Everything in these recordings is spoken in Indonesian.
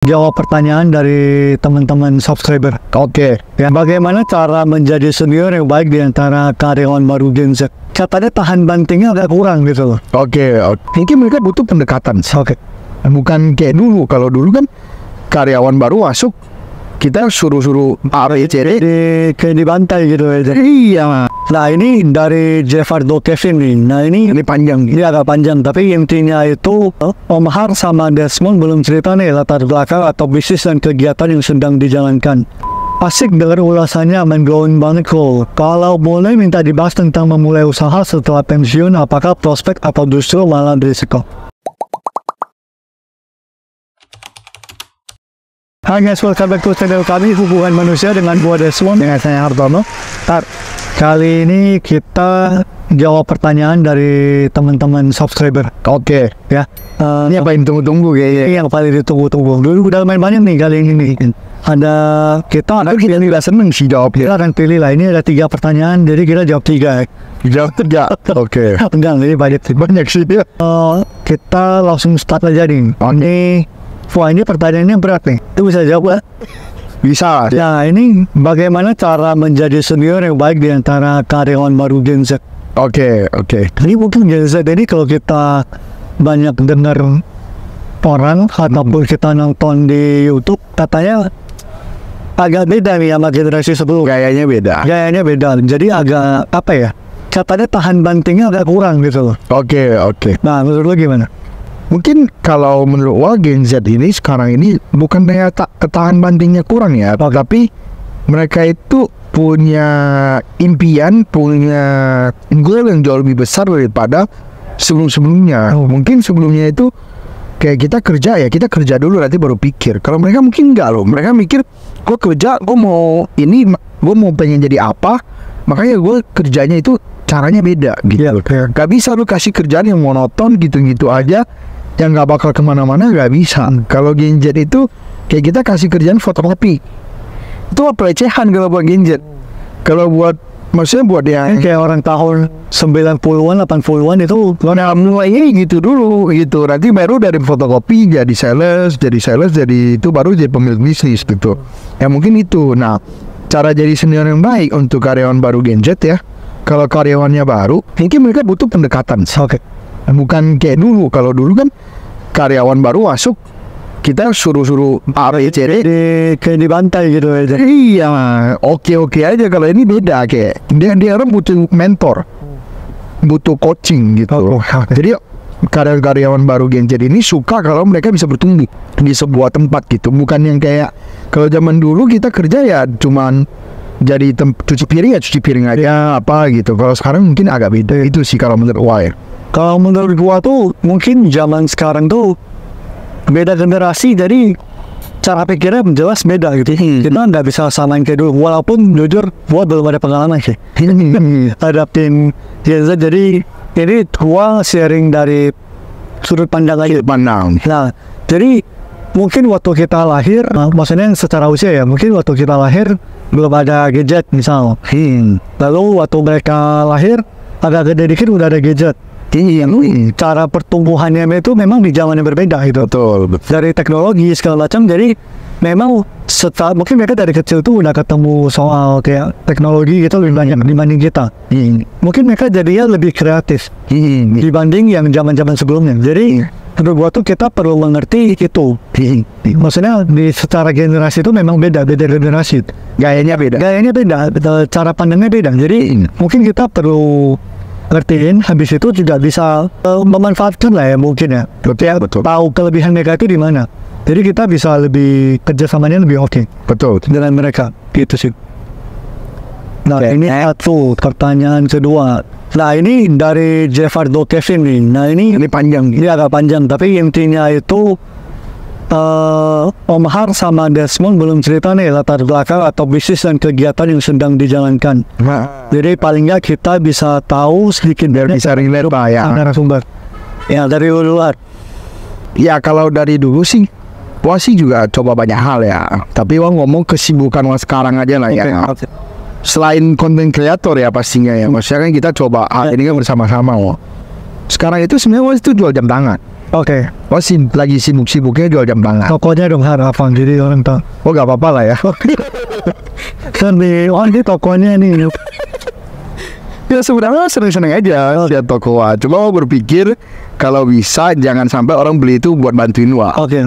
Jawab pertanyaan dari teman-teman subscriber. Oke. Ya, bagaimana cara menjadi senior yang baik di antara karyawan baru Gen Z? Katanya tahan bantingnya agak kurang gitu loh. Oke. Mungkin mereka butuh pendekatan. Oke. Bukan kayak dulu. Kalau dulu kan karyawan baru masuk, kita suruh A, B, C, D. Kayak dibantai gitu aja. Iya. Nah, ini dari Jeffardo Kevin nih. Nah, ini panjang. Ini agak panjang, tapi intinya itu Om Har sama Desmond belum cerita nih latar belakang atau bisnis dan kegiatan yang sedang dijalankan. Asik dengar ulasannya, mind-blowing banget kok. Kalau boleh minta dibahas tentang memulai usaha setelah pensiun, apakah prospek atau justru malah berisiko? Hai guys, welcome back to channel kami, Hubungan Manusia, dengan gua Desmond, dengan saya Hartono. Kali ini kita jawab pertanyaan dari teman-teman subscriber. Oke. Ya, Ini apa yang tunggu-tunggu kayaknya? ini yang paling ditunggu-tunggu. Dulu udah main banyak nih kali ini. Ada kita Nggak seneng sih jawabnya. kita akan pilih lah. Ini ada 3 pertanyaan, jadi kita jawab 3. Jawab 3. Oke. Enggak, ini banyak sih. Kita langsung start aja nih. Ini pertanyaannya berat nih. Itu bisa jawab lah. Bisa. Nah, ini bagaimana cara menjadi senior yang baik di antara karyawan baru Gen Z? Oke. Ini mungkin Gen Z ini kalau kita banyak dengar orang ataupun kita nonton di YouTube, katanya agak beda nih sama generasi sebelum. Gayanya beda. Jadi agak apa ya? Katanya tahan bantingnya agak kurang gitu loh. Oke. Nah, menurut lo gimana? Mungkin kalau menurut Gen Z ini sekarang ini bukan daya ketahan bantingnya kurang ya, tapi mereka itu punya impian, punya goal yang jauh lebih besar daripada sebelum-sebelumnya. Mungkin sebelumnya itu kayak kita kerja dulu nanti baru pikir. Kalau mereka mungkin enggak loh, mereka mikir gue kerja, gue mau pengen jadi apa, makanya gue kerjanya itu caranya beda gitu. Gak bisa lu kasih kerjaan yang monoton gitu-gitu aja, yang gak bakal kemana-mana, gak bisa. Kalau Gen Z itu kayak kita kasih kerjaan fotokopi, itu pelecehan kalau buat Gen Z. Kalau maksudnya buat yang kayak orang tahun 90-an, 80-an itu mulai gitu dulu gitu. Nanti baru dari fotokopi jadi sales, jadi itu baru jadi pemilik bisnis gitu. Ya mungkin itu. Nah, cara jadi senior yang baik untuk karyawan baru Gen Z ya, kalau karyawannya baru, mungkin mereka butuh pendekatan. Oke. Bukan kayak dulu. Kalau dulu kan karyawan baru masuk, kita suruh A, B, C, D. Kayak dibantai gitu aja. Iya, oke aja. Kalau ini beda, kayak dia orang butuh mentor, butuh coaching gitu. Jadi karyawan baru Gen Z ini suka kalau mereka bisa bertumbuh di sebuah tempat gitu. Bukan yang kayak kalau zaman dulu kita kerja ya cuman jadi cuci piring aja apa gitu. Kalau sekarang mungkin agak beda. Itu sih kalau menurut Wire. Kalau menurut gua tuh mungkin zaman sekarang tuh beda generasi, jadi cara pikirnya jelas beda gitu. Kita nggak bisa samain kayak dulu. Walaupun jujur gua belum ada pengalaman sih hadapin Gen Z. Jadi ini gua sharing dari sudut pandang aja. Nah, jadi mungkin waktu kita lahir, maksudnya secara usia ya, mungkin waktu kita lahir belum ada gadget misal. Lalu waktu mereka lahir agak gede dikit udah ada gadget. Cara pertumbuhannya itu memang di zaman yang berbeda gitu. Betul. Dari teknologi segala macam, jadi memang mungkin mereka dari kecil tuh udah ketemu soal kayak teknologi gitu lebih banyak dibanding kita. Mungkin mereka jadinya lebih kreatif dibanding yang zaman-zaman sebelumnya. Jadi menurut gua tuh kita perlu mengerti itu. Maksudnya secara generasi itu memang beda generasi. Gayanya beda, cara pandangnya beda. Jadi mungkin kita perlu ngertiin, habis itu juga bisa memanfaatkan lah ya mungkin ya. Betul. Tahu kelebihan mereka itu di mana. Jadi kita bisa lebih kerjasamanya lebih oke. Betul. Dengan mereka gitu sih. Nah, ini satu pertanyaan kedua. Nah, ini dari Jeffardo Kevin nih. Nah, ini panjang. Ini agak panjang, tapi intinya itu Om Har sama Desmond belum cerita nih latar belakang atau bisnis dan kegiatan yang sedang dijalankan. Jadi paling nggak kita bisa tahu sedikit biar bisa relate Pak ya. Narasumber. Ya, dari luar. Ya kalau dari dulu sih, gua sih juga coba banyak hal ya. Tapi gua ngomong kesibukan gua sekarang aja lah ya. Selain konten kreator ya pastinya ya. Maksudnya kan kita coba ini kan bersama-sama. Sekarang itu sebenarnya gua itu jual jam tangan. Oke. Oh lagi sibuk-sibuknya jual jam tangan. Tokonya dong Harapan, jadi orang tahu. Oh gak apa-apa lah ya. Kan ini tokonya nih. Ya sebenarnya seneng-seneng aja lihat toko Wah. Cuma mau berpikir kalau bisa jangan sampai orang beli itu buat bantuin Wah. Oke.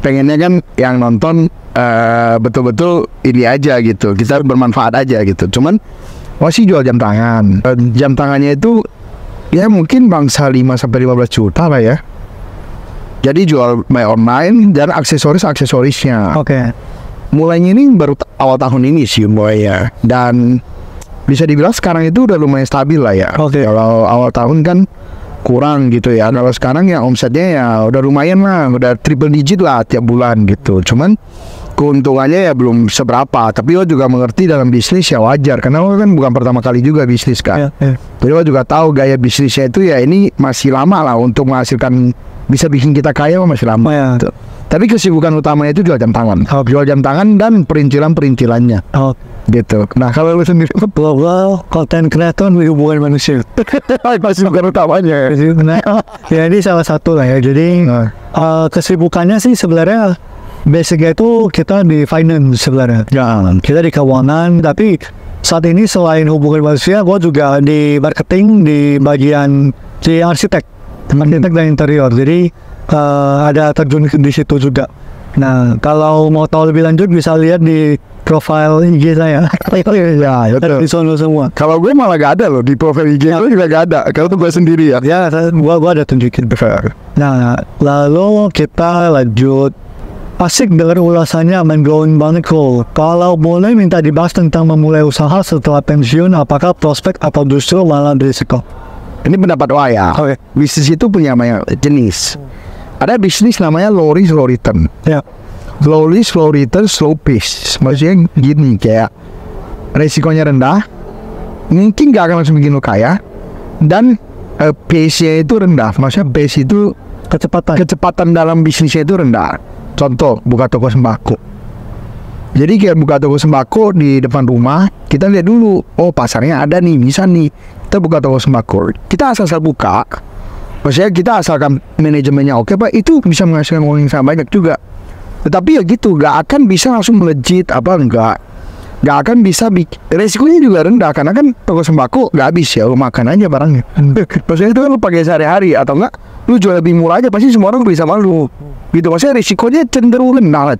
Pengennya kan yang nonton betul-betul ini aja gitu. Kita bermanfaat aja gitu. Cuman Wah sih jual jam tangan. Jam tangannya itu ya mungkin bangsa 5-15 juta lah ya. Jadi jual by online dan aksesorisnya. Oke. Mulainya ini baru awal tahun ini sih mulainya. Dan bisa dibilang sekarang itu udah lumayan stabil lah ya. Oke. Kalau awal tahun kan kurang gitu ya. Kalau sekarang ya omsetnya ya udah lumayan lah, udah triple digit lah tiap bulan gitu. Cuman keuntungannya ya belum seberapa. Tapi lo juga mengerti dalam bisnis ya wajar. Karena lo kan bukan pertama kali juga bisnis kan. Jadi lo juga tahu gaya bisnisnya itu ya ini masih lama lah untuk menghasilkan, bisa bikin kita kaya masih lama ya. Gitu. Tapi kesibukan utamanya itu jual jam tangan. Jual jam tangan dan perintilannya. Gitu. Nah kalau lu sendiri konten kreator hubungan manusia. Masih bukan utamanya. Ya ini salah satu lah ya. Jadi kesibukannya sih sebenarnya basicnya itu kita di finance sebenarnya. Kita di keuangan. Tapi saat ini selain hubungan manusia, gue juga di marketing di bagian si arsitek dan interior. Jadi ada terjun di situ juga. Nah, kalau mau tahu lebih lanjut bisa lihat di profile IG saya. Ya, betul. Di sono semua. Kalau gue malah gak ada loh di profile IG lo juga gak ada. Kalau tuh gue sendiri ya. Ya, gua ada tunjukin. Nah, lalu kita lanjut. Asik dengar ulasannya, mind-blowing banget kok. Kalau boleh minta dibahas tentang memulai usaha setelah pensiun, apakah prospek atau justru malah berisiko? Ini pendapat Wah ya. Bisnis itu punya banyak jenis. Ada bisnis namanya low risk low return. Ya. Low risk low return slow pace. Maksudnya gini, kayak resikonya rendah, mungkin gak akan langsung bikin lo kaya, dan pace-nya itu rendah. Maksudnya pace itu kecepatan dalam bisnisnya itu rendah. Contoh, buka toko sembako. Jadi kayak buka toko sembako di depan rumah, kita lihat dulu, oh pasarnya ada nih, bisa nih. Kita buka toko sembako, kita asal buka, maksudnya kita asalkan manajemennya oke Pak, itu bisa menghasilkan uang yang sangat banyak juga. Tetapi ya gitu, gak akan bisa langsung melejit gak akan bisa resikonya juga rendah, karena kan toko sembako gak habis ya, lo makan aja barangnya. Maksudnya itu kan lo pakai sehari-hari, atau enggak lu jual lebih murah aja, pasti semua orang beli sama lu gitu. Maksudnya risikonya cenderung rendah.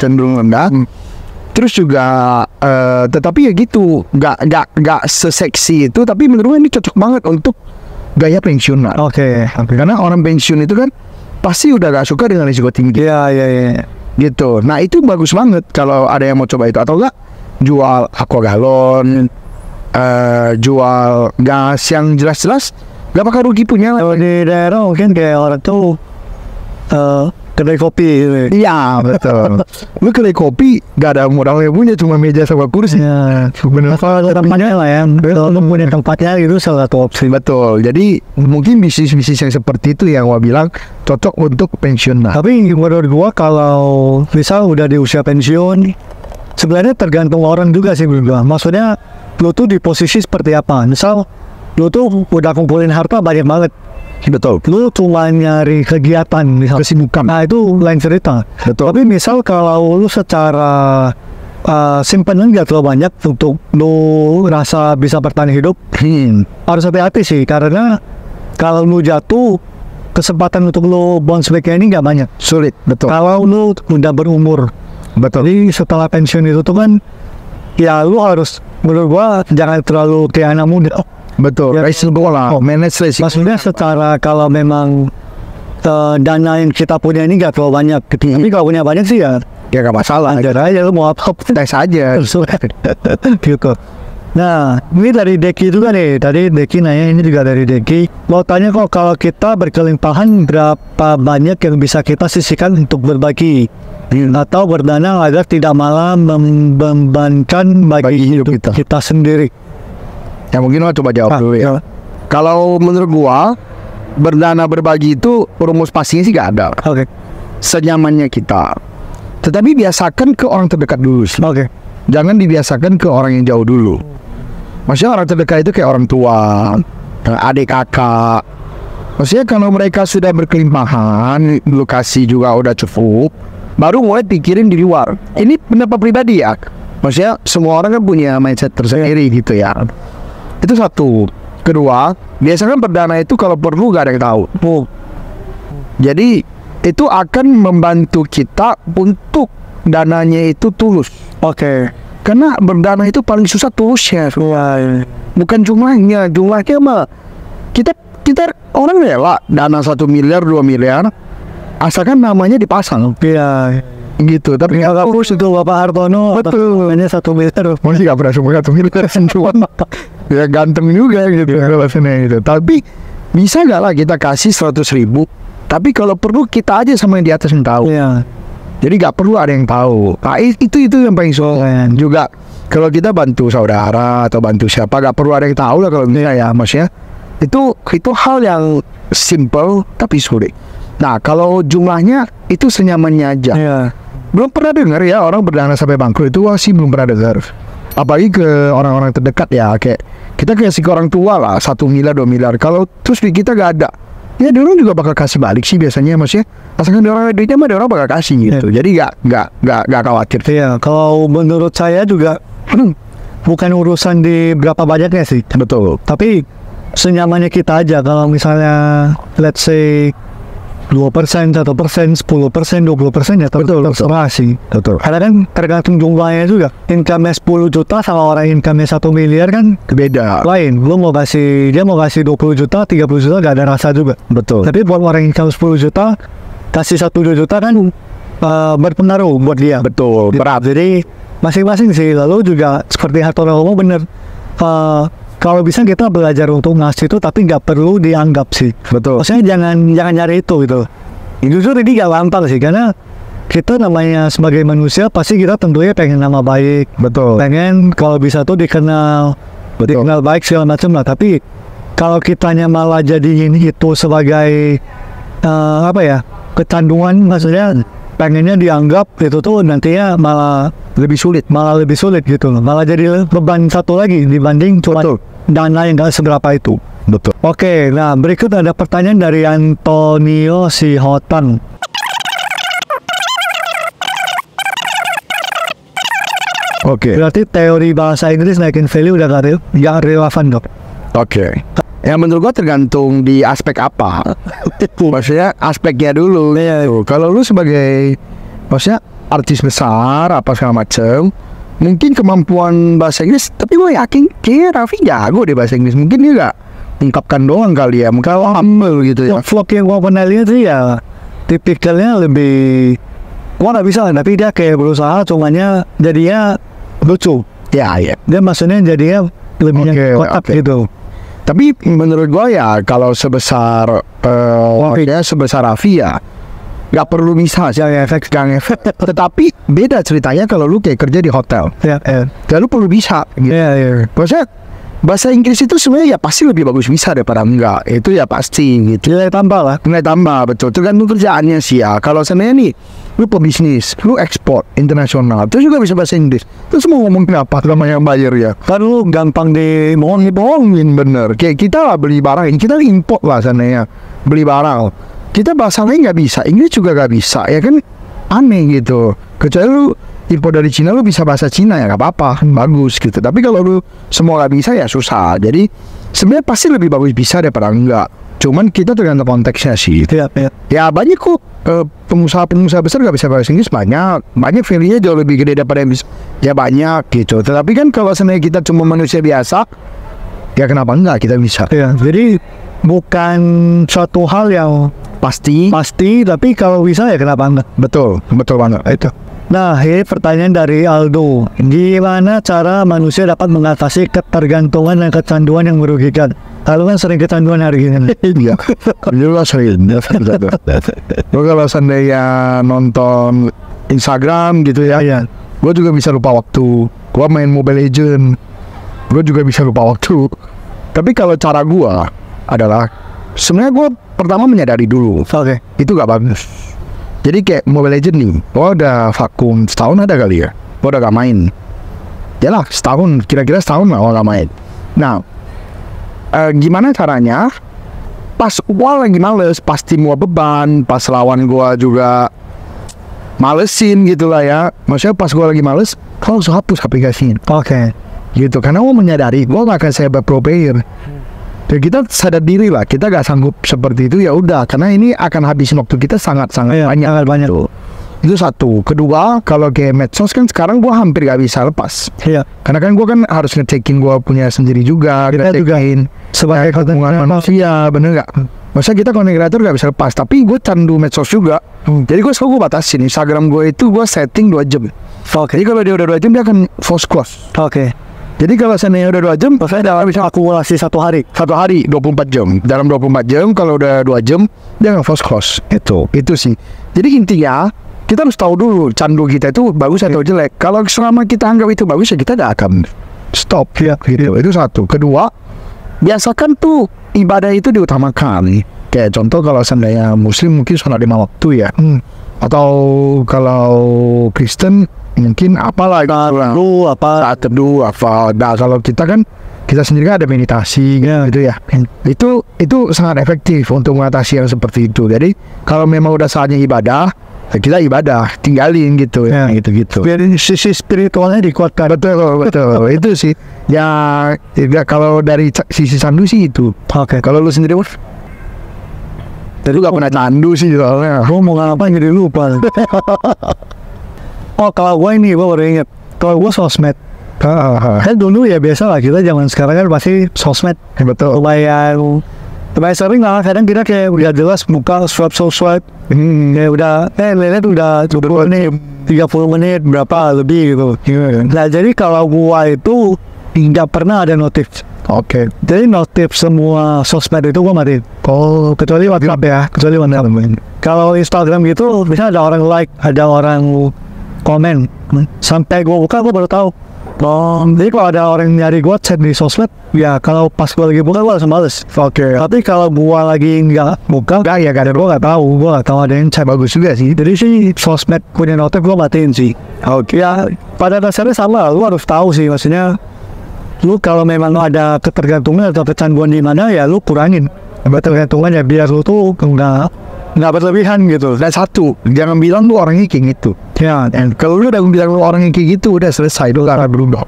Terus juga tetapi ya gitu, gak seseksi itu, tapi menurut gue ini cocok banget untuk gaya pensiunan. Oke. Karena orang pensiun itu kan pasti udah gak suka dengan risiko tinggi. Iya. Gitu. Nah itu bagus banget kalau ada yang mau coba itu. Atau enggak jual aqua galon, jual gas yang jelas-jelas gak bakal rugi punya. Kalau di daerah mungkin kayak orang tuh kedai kopi gitu. Iya betul. Lu kedai kopi gak ada modalnya punya, cuma meja sama kursi. Ya, bener. Kalau tempatnya lah ya, kalau punya tempatnya itu salah satu opsi. Betul. Jadi mungkin bisnis-bisnis yang seperti itu yang gua bilang cocok untuk pensiun. Tapi menurut gua kalau misal udah di usia pensiun, sebenarnya tergantung orang juga sih menurut gua. Maksudnya lu tuh di posisi seperti apa? Misal lu tuh udah kumpulin harta banyak banget. Betul. Lu cuma nyari kegiatan, misal kesibukan. Nah itu lain cerita. Betul. Tapi misal kalau lu secara simpanan gak terlalu banyak untuk lu rasa bisa bertahan hidup, harus hati-hati sih. Karena kalau lu jatuh, kesempatan untuk lu bounce back-nya ini gak banyak. Sulit. Betul. Kalau lu udah berumur. Betul. Jadi setelah pensiun itu tuh kan, ya lu harus, menurut gua jangan terlalu kayak anak muda. Betul, ya, resiko lah, manage resiko. Maksudnya secara kalau memang dana yang kita punya ini gak terlalu banyak gitu. Tapi kalau punya banyak sih ya gak masalah. Ajar aja, lu mau apa tes aja. Gitu. Nah, ini dari Deki juga nih. Tadi Deki nanya, ini juga dari Deki. Mau tanya kok, kalau kita berkelimpahan berapa banyak yang bisa kita sisihkan untuk berbagi atau berdana agar tidak malah membebankan bagi hidup kita sendiri? Ya mungkin lo coba jawab dulu ya. Kalau menurut gua berdana berbagi itu rumus pastinya sih gak ada. Oke. Senyamannya kita. Tetapi biasakan ke orang terdekat dulu sih. Oke. Jangan dibiasakan ke orang yang jauh dulu. Maksudnya orang terdekat itu kayak orang tua, adik kakak, Maksudnya kalau mereka sudah berkelimpahan, lokasi juga udah cukup, baru mulai pikirin di luar. Ini pendapat pribadi ya. Maksudnya semua orang kan punya mindset tersendiri gitu ya. Itu satu. Kedua, biasanya perdana itu kalau perlu gak ada yang tahu. Jadi itu akan membantu kita untuk dananya itu tulus. Oke. Karena berdana itu paling susah tulusnya. Bukan jumlahnya mah kita orang rela dana 1 miliar 2 miliar asalkan namanya dipasang. Iya. Gitu. Tapi Agak kurus itu Bapak Hartono. Betul. Namanya 1 miliar. masih gak pernah semua 1 miliar cuma ya ganteng juga gitu alasannya gitu. Tapi bisa gak lah kita kasih 100.000, tapi kalau perlu kita aja sama yang di atas yang tahu. Iya. Jadi gak perlu ada yang tahu. Nah, itu yang paling soal juga. Kalau kita bantu saudara atau bantu siapa, gak perlu ada yang tahu lah kalau misalnya ya, maksudnya itu hal yang simple tapi sulit. Nah, kalau jumlahnya itu senyamannya aja. Iya. Belum pernah dengar ya orang berdana sampai bangkrut, itu sih belum pernah dengar. Apalagi ke orang-orang terdekat ya, kayak kita kasih ke orang tua lah 1 miliar 2 miliar. Kalau terus di kita gak ada, ya dia orang juga bakal kasih balik sih biasanya, maksudnya asalkan dia orang ada duitnya mah dia orang bakal kasih gitu. Jadi gak khawatir. Iya, kalau menurut saya juga bukan urusan di berapa banyaknya sih. Betul. Tapi senyamannya kita aja. Kalau misalnya let's say 2%, 1%, 10%, 20% ya terserah sih. Betul. Karena kan tergantung jumlahnya juga. Income-nya 10 juta sama orang income-nya 1 miliar kan Beda. lain. Dia mau kasih 20 juta, 30 juta gak ada rasa juga. Betul. Tapi buat orang income 10 juta kasih 1 juta kan berpengaruh buat dia. Betul. Berat. Jadi masing-masing sih. Lalu juga seperti Hartono ngomong bener, kalau bisa kita belajar untuk ngasih itu tapi nggak perlu dianggap sih. Betul. Maksudnya jangan nyari itu gitu. Jujur ini gak gampang sih, karena kita namanya sebagai manusia pasti kita tentunya pengen nama baik. Betul. Pengen kalau bisa tuh dikenal baik segala macam lah. Tapi kalau kitanya malah jadiin itu sebagai kecanduan, maksudnya pengennya dianggap itu tuh nantinya malah lebih sulit gitu loh. Malah jadi beban satu lagi dibanding cuma dana yang gak seberapa itu. Betul. Oke, nah berikut ada pertanyaan dari Antonio Sihotan. Oke. Berarti teori bahasa Inggris naikin value udah gak relevan dok? Oke. Ya menurut gua tergantung di aspek apa. Maksudnya aspeknya dulu. Tuh, kalau lu sebagai maksudnya artis besar apa segala macem, mungkin kemampuan bahasa Inggris, tapi gue yakin kayak Raffi jago deh bahasa Inggris. Mungkin dia gak ungkapkan doang kali ya, mungkin humble gitu ya. Vlog yang gue pernah lihat sih ya tipikalnya lebih, gua gak bisa, tapi dia kayak berusaha cumanya jadinya lucu. Ya. Dia maksudnya jadinya lebih kotak gitu. Tapi menurut gua ya kalau sebesar sebesar Raffi ya nggak perlu misal sih efek. Tetapi beda ceritanya kalau lu kayak kerja di hotel. Lalu perlu bisa gitu. Maksudnya bahasa Inggris itu sebenarnya ya pasti lebih bagus bisa daripada enggak. Itu ya pasti gitu. Nilai tambah, betul. Tergantung kerjaannya sih ya. Kalau sebenarnya nih lu pebisnis, lu ekspor internasional, terus juga bisa bahasa Inggris, terus mau ngomong apa sama yang bayar ya? Kan lu gampang dibohongin bener. Kayak kita lah beli barang, kita import lah sananya beli barang, kita bahasa lain nggak bisa, Inggris juga nggak bisa, ya kan aneh gitu. Kecuali lu import dari Cina, lu bisa bahasa Cina ya nggak apa-apa, bagus gitu. Tapi kalau lu semua nggak bisa ya susah. Jadi sebenarnya pasti lebih bagus bisa daripada enggak. Cuman kita tergantung konteksnya sih. Ya banyak kok pengusaha besar gak bisa bahasa Inggris, banyak value-nya jauh lebih gede daripada yang bisa. Ya banyak gitu. Tetapi kan kalau sebenarnya kita cuma manusia biasa, ya kenapa enggak kita bisa? Jadi bukan suatu hal yang pasti, tapi kalau bisa ya kenapa enggak? Betul banget itu. Nah, ini pertanyaan dari Aldo. Gimana cara manusia dapat mengatasi ketergantungan dan kecanduan yang merugikan? Lalu kan sering kecanduan hari ini. Iya, juga sering. Gue kalau seandainya nonton Instagram gitu ya, gue juga bisa lupa waktu. Gue main Mobile Legend, gue juga bisa lupa waktu. Tapi kalau cara gue adalah sebenarnya gue pertama menyadari dulu. Itu gak bagus. Jadi kayak Mobile Legends nih, udah vakum setahun ada kali ya, udah gak main. Yalah kira-kira setahun lah gak main. Nah, gimana caranya pas gua lagi males, pasti mau beban, pas lawan gua juga malesin gitu lah ya. Maksudnya pas gua lagi males, gua langsung hapus aplikasinya. Oke. Gitu, karena gua menyadari gua gak akan sehebat pro player. Dan kita sadar diri lah, kita gak sanggup seperti itu, ya udah, karena ini akan habisin waktu kita sangat-sangat banyak. Sangat banyak. Itu satu. Kedua, kalau kayak medsos kan sekarang gua hampir gak bisa lepas. Iya. Karena kan gua kan harus ngecekin gua punya sendiri juga, Kita juga sebagai hubungan manusia, bener gak? Maksudnya kita content creator gak bisa lepas, tapi gue candu medsos juga. Jadi gue selalu gue batasin, Instagram gue itu gue setting 2 jam. Oke. Jadi kalau dia udah 2 jam dia akan force close. Oke. Jadi kalau seandainya udah 2 jam, Maksudnya dalam bisa akumulasi 1 hari. 1 hari 24 jam. Dalam 24 jam kalau udah 2 jam dia akan force close. Itu sih. Jadi intinya kita harus tahu dulu candu kita itu bagus atau jelek. Kalau selama kita anggap itu bagus ya kita gak akan stop. Gitu. Itu satu. Kedua, biasakan tuh ibadah itu diutamakan. Kayak contoh kalau seandainya Muslim mungkin sholat 5 waktu ya. Atau kalau Kristen mungkin apalah Lu apa? saat teduh apa. Nah kalau kita kan kita sendiri kan ada meditasi gitu ya. Itu sangat efektif untuk mengatasi yang seperti itu. Jadi kalau memang udah saatnya ibadah, ya kita ibadah, tinggalin gitu ya, gitu. Biar sisi spiritualnya dikuatkan. Betul. Itu sih. Ya kalau dari sisi candu sih itu. Oke. Kalau lu sendiri, Bos? Tadi gak pernah candu sih soalnya. Gue mau ngapain jadi lupa. Oh kalau gue ini gue baru inget. Kalau gue sosmed. Kan dulu ya biasa lah kita zaman sekarang kan pasti sosmed. Betul. Lumayan sering lah. Kadang kita kayak udah jelas buka swipe. Ya udah lihat udah 20 menit 30 menit berapa lebih gitu. Nah jadi kalau gua itu nggak pernah ada notif. Oke. Jadi notif semua sosmed itu gua matiin. Oh, kecuali WhatsApp ya, kecuali WhatsApp. Kalau Instagram gitu, misalnya ada orang like, ada orang komen, sampai gua buka gua baru tahu. Oh, jadi kalau ada orang nyari gua chat di sosmed, ya kalau pas gua lagi buka gua langsung males. Oke. Tapi kalau gua lagi nggak buka, Ya kan gua nggak tahu ada yang chat. bagus juga sih. Jadi sih sosmed punya notif gua matiin sih. Oke. Ya pada dasarnya sama, lu harus tahu sih, maksudnya lu kalau memang ada ketergantungan atau kecanduan di mana ya lu kurangin ketergantungan ya biar lu tuh nggak berlebihan gitu. Dan satu, jangan bilang lu orangnya kayak gitu. Ya, Dan kalau lu udah bilang lu orangnya kayak gitu, udah selesai, lu gak berubah.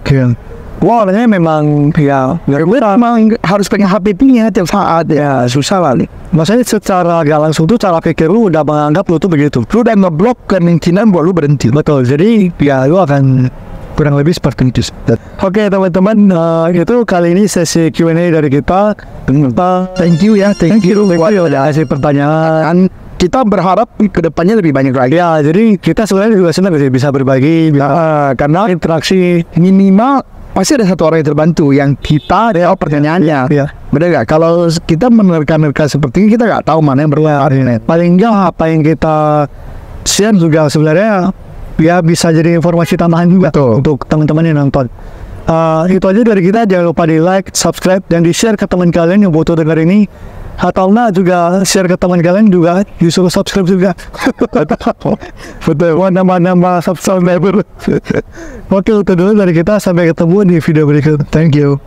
gua orangnya memang ya Gue emang harus pengen HP-nya tiap saat ya, susah lah nih. maksudnya secara gak langsung tuh cara pikir lu udah menganggap lu tuh begitu. Lu udah ngeblok kemungkinan buat lu berhenti. Betul, jadi ya lu akan kurang lebih seperti itu. Oke teman-teman, itu kali ini sesi Q&A dari kita. Thank you ya, thank you Udah kasih pertanyaan. Dan kita berharap kedepannya lebih banyak lagi. Ya, jadi kita sebenarnya juga senang sih bisa berbagi, karena interaksi Minimal pasti ada satu orang yang terbantu yang kita ada pertanyaannya. ya. Bener gak? Kalau kita menerka-nerka seperti ini, kita gak tahu mana yang berlaku. Paling enggak apa yang kita share juga sebenarnya ya bisa jadi informasi tambahan juga. Betul. Untuk teman-teman yang nonton. Itu aja dari kita, jangan lupa di like, subscribe, dan di share ke teman kalian yang butuh dengar ini. Atau enggak juga share ke teman kalian juga, disuruh subscribe juga. Betul, buat nama-nama subscriber. Oke, itu dulu dari kita, sampai ketemu di video berikut. Thank you.